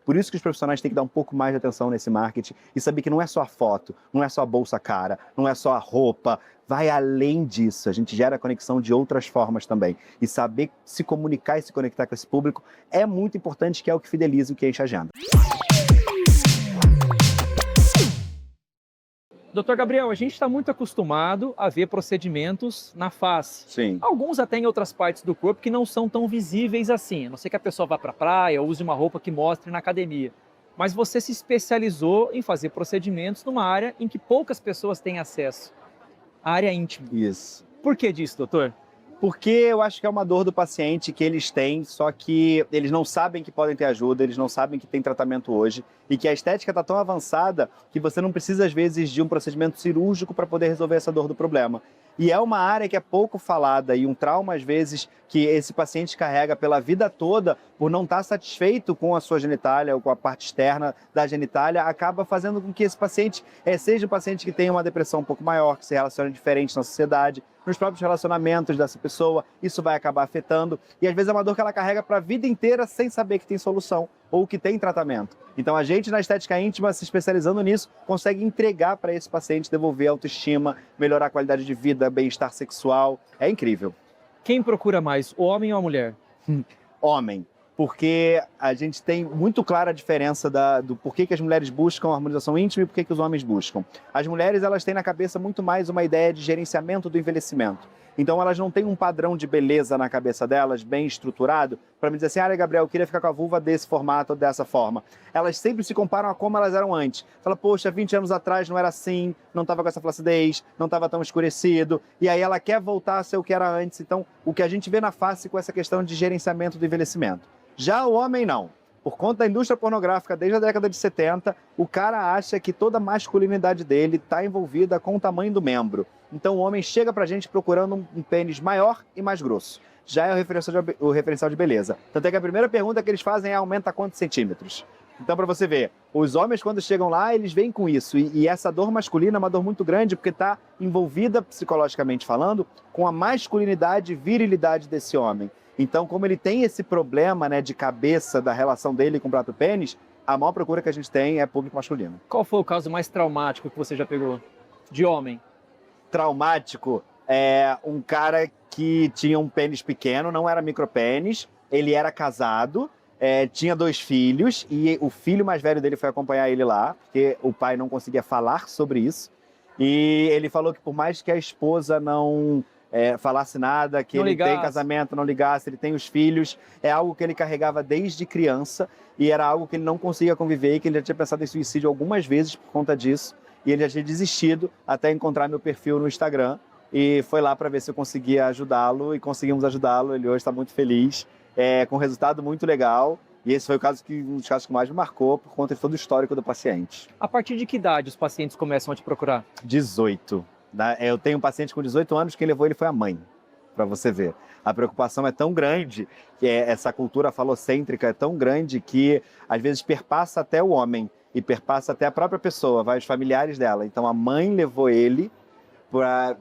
Por isso que os profissionais têm que dar um pouco mais de atenção nesse marketing e saber que não é só a foto, não é só a bolsa cara, não é só a roupa, vai além disso. A gente gera conexão de outras formas também. E saber se comunicar e se conectar com esse público é muito importante, que é o que fideliza e o que enche a agenda. Doutor Gabriel, a gente está muito acostumado a ver procedimentos na face. Sim. Alguns até em outras partes do corpo que não são tão visíveis assim. A não ser que a pessoa vá para a praia ou use uma roupa que mostre na academia. Mas você se especializou em fazer procedimentos numa área em que poucas pessoas têm acesso. A área íntima. Isso. Por que disso, doutor? Porque eu acho que é uma dor do paciente que eles têm, só que eles não sabem que podem ter ajuda, eles não sabem que tem tratamento hoje e que a estética está tão avançada que você não precisa, às vezes, de um procedimento cirúrgico para poder resolver essa dor do problema. E é uma área que é pouco falada e um trauma, às vezes, que esse paciente carrega pela vida toda por não estar satisfeito com a sua genitália ou com a parte externa da genitália, acaba fazendo com que esse paciente seja um paciente que tenha uma depressão um pouco maior, que se relacione diferente na sociedade, nos próprios relacionamentos dessa pessoa, isso vai acabar afetando. E às vezes é uma dor que ela carrega para a vida inteira sem saber que tem solução ou que tem tratamento. Então a gente na estética íntima, se especializando nisso, consegue entregar para esse paciente, devolver a autoestima, melhorar a qualidade de vida, bem-estar sexual. É incrível. Quem procura mais, o homem ou a mulher? Homem. Porque a gente tem muito clara a diferença do porquê que as mulheres buscam a harmonização íntima e porquê que os homens buscam. As mulheres, elas têm na cabeça muito mais uma ideia de gerenciamento do envelhecimento. Então elas não têm um padrão de beleza na cabeça delas, bem estruturado, para me dizer assim, Gabriel, eu queria ficar com a vulva desse formato ou dessa forma. Elas sempre se comparam a como elas eram antes. Fala, poxa, 20 anos atrás não era assim, não estava com essa flacidez, não estava tão escurecido, e aí ela quer voltar a ser o que era antes. Então, o que a gente vê na face com essa questão de gerenciamento do envelhecimento. Já o homem não. Por conta da indústria pornográfica desde a década de 70, o cara acha que toda a masculinidade dele está envolvida com o tamanho do membro. Então o homem chega pra gente procurando um pênis maior e mais grosso. Já é o referencial de beleza. Tanto é que a primeira pergunta que eles fazem é aumenta quantos centímetros? Então, para você ver, os homens quando chegam lá, eles vêm com isso. E essa dor masculina é uma dor muito grande porque está envolvida, psicologicamente falando, com a masculinidade e virilidade desse homem. Então, como ele tem esse problema, né, de cabeça da relação dele com o próprio pênis, a maior procura que a gente tem é público masculino. Qual foi o caso mais traumático que você já pegou? De homem? Traumático é um cara que tinha um pênis pequeno, não era micropênis, ele era casado, tinha 2 filhos e o filho mais velho dele foi acompanhar ele lá, porque o pai não conseguia falar sobre isso. E ele falou que por mais que a esposa não falasse nada, que ele tem casamento, não ligasse, ele tem os filhos, é algo que ele carregava desde criança e era algo que ele não conseguia conviver e que ele já tinha pensado em suicídio algumas vezes por conta disso e ele já tinha desistido até encontrar meu perfil no Instagram e foi lá para ver se eu conseguia ajudá-lo e conseguimos ajudá-lo, ele hoje está muito feliz, com um resultado muito legal. E esse foi um dos casos que mais me marcou por conta de todo o histórico do paciente. A partir de que idade os pacientes começam a te procurar? 18. Eu tenho um paciente com 18 anos, quem levou ele foi a mãe, para você ver. A preocupação é tão grande, que essa cultura falocêntrica é tão grande que às vezes perpassa até o homem e perpassa até a própria pessoa, vai os familiares dela. Então a mãe levou ele para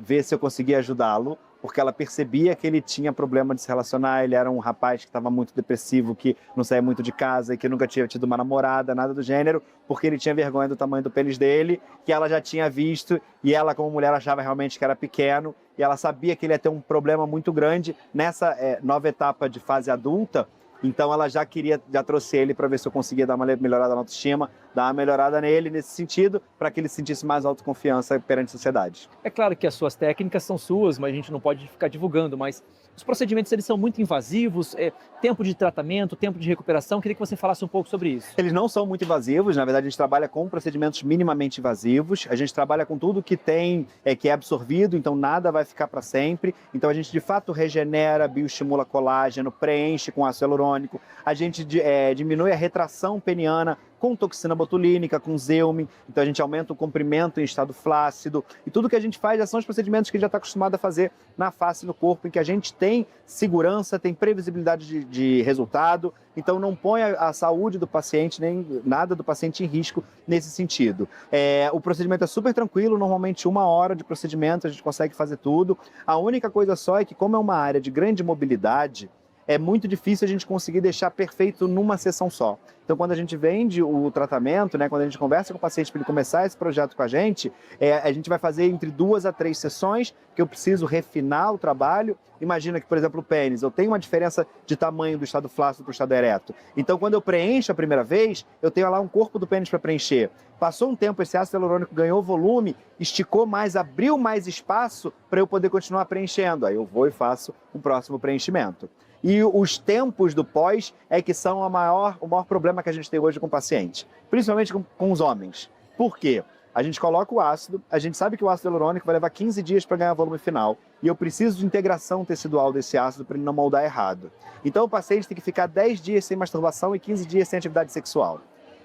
ver se eu conseguia ajudá-lo, porque ela percebia que ele tinha problema de se relacionar, ele era um rapaz que estava muito depressivo, que não saía muito de casa e que nunca tinha tido uma namorada, nada do gênero, porque ele tinha vergonha do tamanho do pênis dele, que ela já tinha visto, e ela como mulher achava realmente que era pequeno, e ela sabia que ele ia ter um problema muito grande nessa nova etapa de fase adulta. Então ela já trouxe ele para ver se eu conseguia dar uma melhorada na autoestima, dar uma melhorada nele nesse sentido, para que ele sentisse mais autoconfiança perante a sociedade. É claro que as suas técnicas são suas, mas a gente não pode ficar divulgando, mas os procedimentos eles são muito invasivos, tempo de tratamento, tempo de recuperação, queria que você falasse um pouco sobre isso. Eles não são muito invasivos, na verdade a gente trabalha com procedimentos minimamente invasivos, a gente trabalha com tudo que tem, que é absorvido, então nada vai ficar para sempre, então a gente de fato regenera, bioestimula colágeno, preenche com ácido hialurônico, a gente diminui a retração peniana com toxina botulínica, com Zeumin, então a gente aumenta o comprimento em estado flácido, e tudo que a gente faz já são os procedimentos que a gente já está acostumado a fazer na face do corpo, em que a gente tem segurança, tem previsibilidade de resultado, então não põe a saúde do paciente, nem nada do paciente em risco nesse sentido. O procedimento é super tranquilo, normalmente 1 hora de procedimento, a gente consegue fazer tudo. A única coisa só é que como é uma área de grande mobilidade, é muito difícil a gente conseguir deixar perfeito numa sessão só. Então, quando a gente vende o tratamento, né, quando a gente conversa com o paciente para ele começar esse projeto com a gente vai fazer entre 2 a 3 sessões, que eu preciso refinar o trabalho. Imagina que, por exemplo, o pênis, eu tenho uma diferença de tamanho do estado flácido para o estado ereto. Então, quando eu preencho a primeira vez, eu tenho lá um corpo do pênis para preencher. Passou um tempo, esse ácido hialurônico ganhou volume, esticou mais, abriu mais espaço para eu poder continuar preenchendo. Aí eu vou e faço o próximo preenchimento. E os tempos do pós é que são o maior problema que a gente tem hoje com o paciente, principalmente com os homens. Por quê? A gente coloca o ácido, a gente sabe que o ácido hialurônico vai levar 15 dias para ganhar volume final, e eu preciso de integração tecidual desse ácido para ele não moldar errado. Então o paciente tem que ficar 10 dias sem masturbação e 15 dias sem atividade sexual.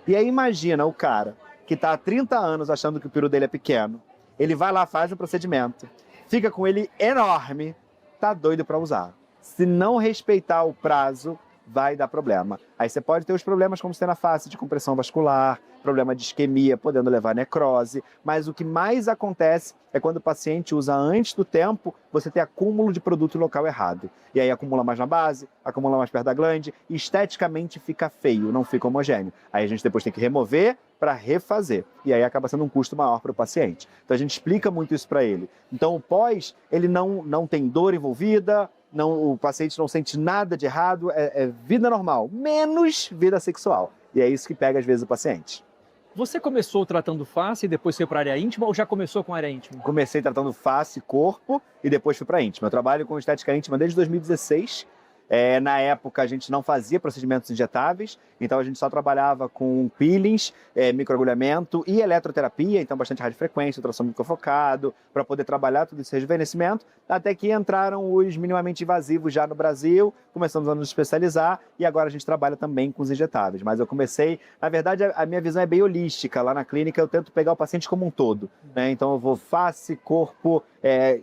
E aí imagina o cara que está há 30 anos achando que o peru dele é pequeno, ele vai lá, faz o procedimento, fica com ele enorme, tá doido para usar. Se não respeitar o prazo, vai dar problema. Aí você pode ter os problemas como você na face de compressão vascular, problema de isquemia, podendo levar a necrose, mas o que mais acontece é quando o paciente usa antes do tempo, você tem acúmulo de produto local errado. E aí acumula mais na base, acumula mais perto da glande, e esteticamente fica feio, não fica homogêneo. Aí a gente depois tem que remover para refazer. E aí acaba sendo um custo maior para o paciente. Então a gente explica muito isso para ele. Então o pós, ele não tem dor envolvida, o paciente não sente nada de errado, é vida normal, menos vida sexual. E é isso que pega às vezes o paciente. Você começou tratando face e depois foi para a área íntima ou já começou com a área íntima? Comecei tratando face, corpo e depois fui para íntima. Eu trabalho com estética íntima desde 2016. Na época a gente não fazia procedimentos injetáveis, então a gente só trabalhava com peelings, microagulhamento e eletroterapia, então bastante radiofrequência, ultrassom microfocado, para poder trabalhar todo esse rejuvenescimento, até que entraram os minimamente invasivos já no Brasil, começamos a nos especializar e agora a gente trabalha também com os injetáveis. Mas eu comecei, na verdade a minha visão é bem holística, lá na clínica eu tento pegar o paciente como um todo, né? Então eu vou face, corpo,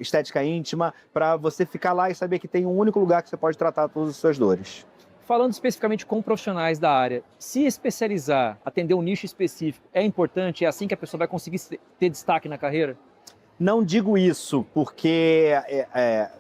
estética íntima, para você ficar lá e saber que tem um único lugar que você pode tratar todas as suas dores. Falando especificamente com profissionais da área, se especializar, atender um nicho específico, é importante? É assim que a pessoa vai conseguir ter destaque na carreira? Não digo isso, porque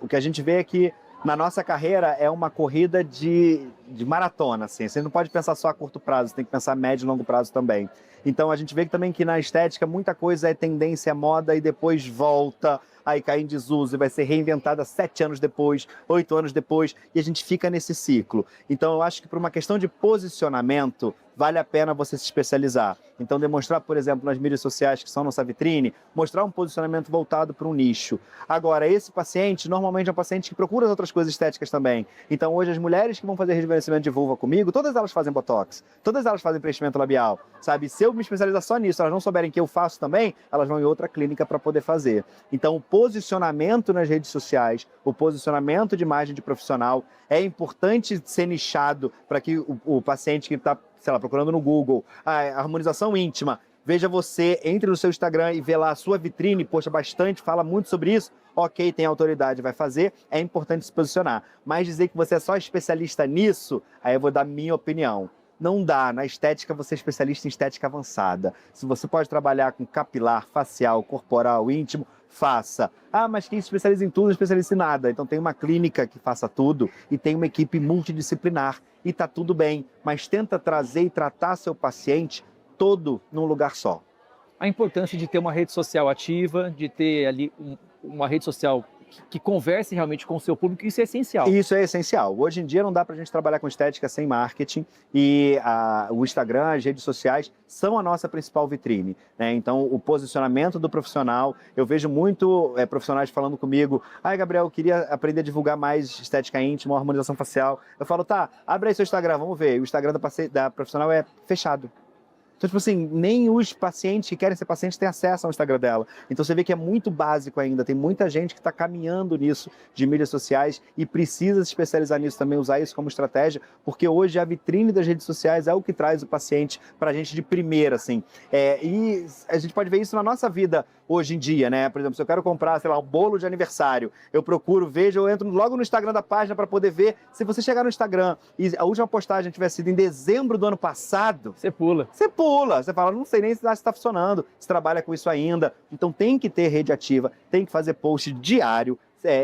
o que a gente vê é que na nossa carreira é uma corrida de maratona, assim. Você não pode pensar só a curto prazo, você tem que pensar a médio e longo prazo também. Então a gente vê também que na estética muita coisa é tendência, moda e depois volta, aí cai em desuso e vai ser reinventada 7 anos depois, 8 anos depois, e a gente fica nesse ciclo. Então eu acho que por uma questão de posicionamento, vale a pena você se especializar. Então demonstrar, por exemplo, nas mídias sociais que são nossa vitrine, mostrar um posicionamento voltado para um nicho. Agora, esse paciente, normalmente é um paciente que procura as outras coisas estéticas também. Então hoje as mulheres que vão fazer rejuvenescimento de vulva comigo, todas elas fazem botox, todas elas fazem preenchimento labial, sabe? Se eu me especializar só nisso, elas não souberem que eu faço também, elas vão em outra clínica para poder fazer. Então o posicionamento nas redes sociais, o posicionamento de imagem de profissional é importante ser nichado para que o paciente que está, sei lá, procurando no Google, a harmonização íntima, veja você, entre no seu Instagram e vê lá a sua vitrine, posta bastante, fala muito sobre isso, ok, tem autoridade, vai fazer, é importante se posicionar. Mas dizer que você é só especialista nisso, aí eu vou dar minha opinião. Não dá, na estética você é especialista em estética avançada. Se você pode trabalhar com capilar, facial, corporal, íntimo, faça. Ah, mas quem se especializa em tudo, não especializa em nada. Então tem uma clínica que faça tudo e tem uma equipe multidisciplinar. E tá tudo bem, mas tenta trazer e tratar seu paciente todo num lugar só. A importância de ter uma rede social ativa, de ter ali uma rede social que converse realmente com o seu público, isso é essencial. Isso é essencial. Hoje em dia não dá para a gente trabalhar com estética sem marketing e o Instagram, as redes sociais são a nossa principal vitrine, né? Então o posicionamento do profissional, eu vejo muito profissionais falando comigo, Gabriel, eu queria aprender a divulgar mais estética íntima, harmonização facial. Eu falo, tá, abre aí seu Instagram, vamos ver. O Instagram da profissional é fechado. Então, tipo assim, nem os pacientes que querem ser pacientes têm acesso ao Instagram dela. Então você vê que é muito básico ainda. Tem muita gente que está caminhando nisso de mídias sociais e precisa se especializar nisso também, usar isso como estratégia, porque hoje a vitrine das redes sociais é o que traz o paciente para a gente de primeira, assim. E a gente pode ver isso na nossa vida hoje em dia, né? Por exemplo, se eu quero comprar, sei lá, um bolo de aniversário, eu procuro, vejo, eu entro logo no Instagram da página para poder ver. Se você chegar no Instagram e a última postagem tiver sido em dezembro do ano passado, você pula. Você fala, não sei nem se está funcionando, se trabalha com isso ainda. Então tem que ter rede ativa, tem que fazer post diário,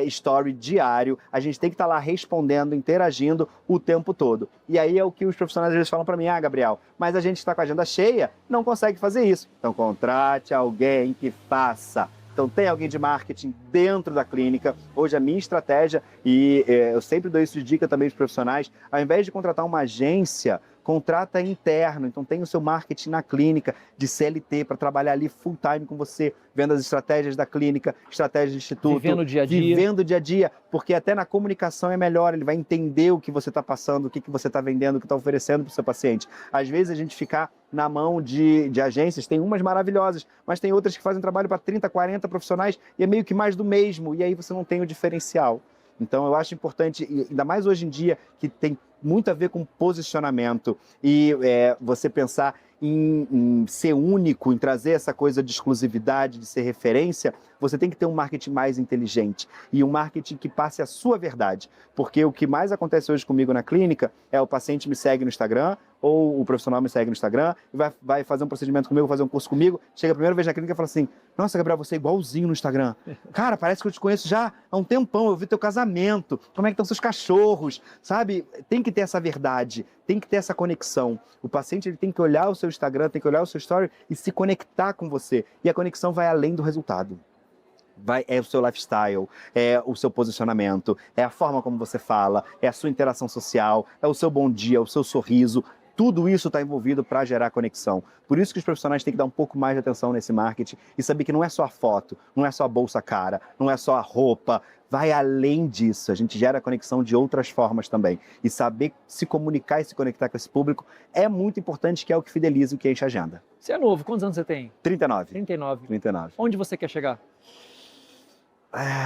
story diário, a gente tem que estar lá respondendo, interagindo o tempo todo. E aí é o que os profissionais às vezes falam para mim, Gabriel, mas a gente está com a agenda cheia, não consegue fazer isso. Então contrate alguém que faça. Então tem alguém de marketing dentro da clínica. Hoje a minha estratégia, e eu sempre dou isso de dica também para os profissionais, ao invés de contratar uma agência, contrata interno, então tem o seu marketing na clínica de CLT para trabalhar ali full time com você, vendo as estratégias da clínica, estratégias do instituto. Vivendo o dia a dia. Vivendo o dia a dia, porque até na comunicação é melhor, ele vai entender o que você está passando, o que você está vendendo, o que está oferecendo para o seu paciente. Às vezes a gente ficar na mão de agências, tem umas maravilhosas, mas tem outras que fazem trabalho para 30, 40 profissionais e é meio que mais do mesmo, e aí você não tem o diferencial. Então eu acho importante, ainda mais hoje em dia, que tem muito a ver com posicionamento e você pensar em ser único, em trazer essa coisa de exclusividade, de ser referência, você tem que ter um marketing mais inteligente e um marketing que passe a sua verdade. Porque o que mais acontece hoje comigo na clínica é o paciente me segue no Instagram ou o profissional me segue no Instagram e vai fazer um procedimento comigo, fazer um curso comigo, chega a primeira vez na clínica e fala assim, nossa, Gabriel, você é igualzinho no Instagram. Cara, parece que eu te conheço já há um tempão, eu vi teu casamento, como é que estão seus cachorros, sabe? Tem que ter essa verdade, tem que ter essa conexão. O paciente ele tem que olhar o seu Instagram, tem que olhar o seu story e se conectar com você. E a conexão vai além do resultado. É o seu lifestyle, é o seu posicionamento, é a forma como você fala, é a sua interação social, é o seu bom dia, é o seu sorriso. Tudo isso está envolvido para gerar conexão. Por isso que os profissionais têm que dar um pouco mais de atenção nesse marketing e saber que não é só a foto, não é só a bolsa cara, não é só a roupa. Vai além disso. A gente gera conexão de outras formas também. E saber se comunicar e se conectar com esse público é muito importante, que é o que fideliza e o que enche a agenda. Você é novo, quantos anos você tem? 39. 39. 39. Onde você quer chegar?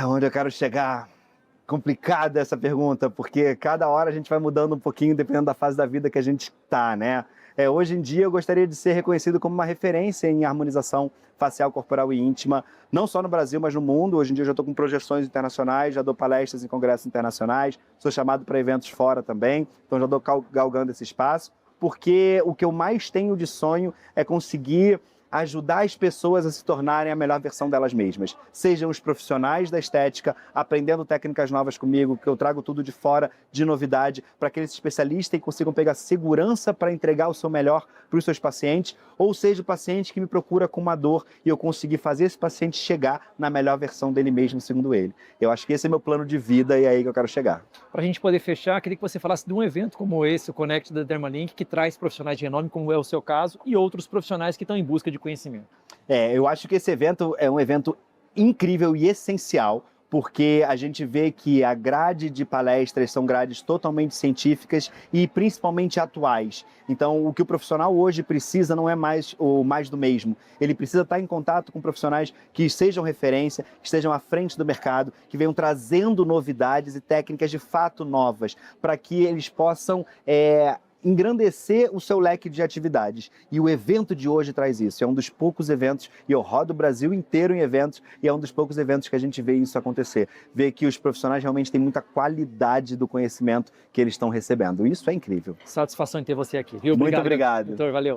Onde eu quero chegar? Complicada essa pergunta, porque cada hora a gente vai mudando um pouquinho, dependendo da fase da vida que a gente está, né? Hoje em dia eu gostaria de ser reconhecido como uma referência em harmonização facial, corporal e íntima, não só no Brasil, mas no mundo. Hoje em dia eu já estou com projeções internacionais, já dou palestras em congressos internacionais, sou chamado para eventos fora também, então já estou galgando esse espaço, porque o que eu mais tenho de sonho é conseguir ajudar as pessoas a se tornarem a melhor versão delas mesmas. Sejam os profissionais da estética, aprendendo técnicas novas comigo, que eu trago tudo de fora, de novidade, para que eles se especialistem e consigam pegar segurança para entregar o seu melhor para os seus pacientes, ou seja, o paciente que me procura com uma dor e eu conseguir fazer esse paciente chegar na melhor versão dele mesmo, segundo ele. Eu acho que esse é meu plano de vida e é aí que eu quero chegar. Para a gente poder fechar, queria que você falasse de um evento como esse, o Connect da Dermalink, que traz profissionais de renome, como é o seu caso, e outros profissionais que estão em busca de conhecimento. Eu acho que esse evento é um evento incrível e essencial, porque a gente vê que a grade de palestras são grades totalmente científicas e principalmente atuais. Então, o que o profissional hoje precisa não é mais o mais do mesmo. Ele precisa estar em contato com profissionais que sejam referência, que estejam à frente do mercado, que venham trazendo novidades e técnicas de fato novas, para que eles possam engrandecer o seu leque de atividades. E o evento de hoje traz isso. É um dos poucos eventos, e eu rodo o Brasil inteiro em eventos, e é um dos poucos eventos que a gente vê isso acontecer. Vê que os profissionais realmente têm muita qualidade do conhecimento que eles estão recebendo. Isso é incrível. Satisfação em ter você aqui, viu? Muito obrigado. Doutor, valeu.